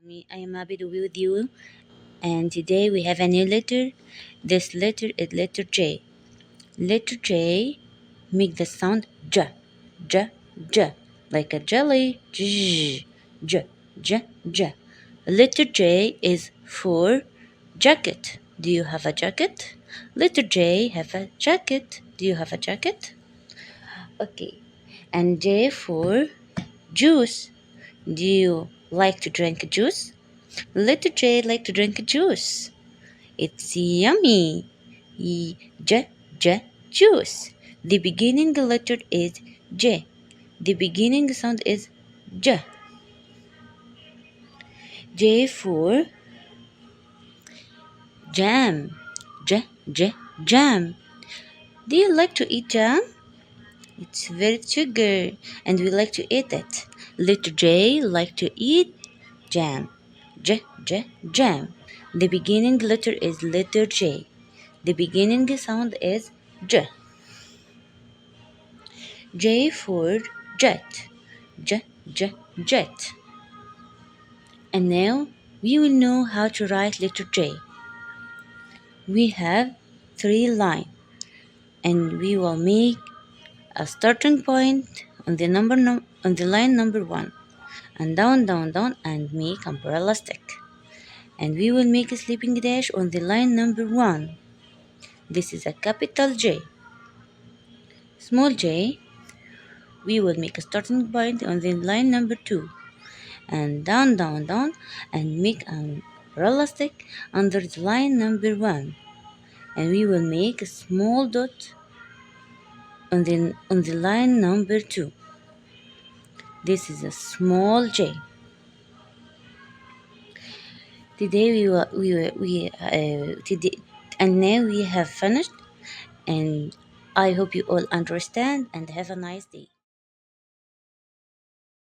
I am happy to be with you, and today we have a new letter. This letter is letter J. Letter J make the sound J, J, J, like a jelly. J, J, J, J. Letter J is for jacket. Do you have a jacket? Letter J have a jacket. Do you have a jacket? Okay. And J for juice. Do you like to drink juice? Little J like to drink juice. It's yummy. J, J, juice. The beginning letter is J. The beginning sound is J. J for jam. J, J, jam. Do you like to eat jam? It's very sugar and we like to eat it. Letter J like to eat jam. J, J, jam. The beginning letter is letter J. The beginning sound is J. J for jet. J, J, jet. And now we will know how to write letter J. We have 3 lines and we will make a starting point on the on the line number 1 and down, down, down and make umbrella stick. And we will make a sleeping dash on the line number 1. This is a capital J. Small j, we will make a starting point on the line number 2 and down, down, down and make an umbrella stick under the line number 1 and we will make a small dot on the line number 2. This is a small j. Today today and now we have finished and I hope you all understand and have a nice day.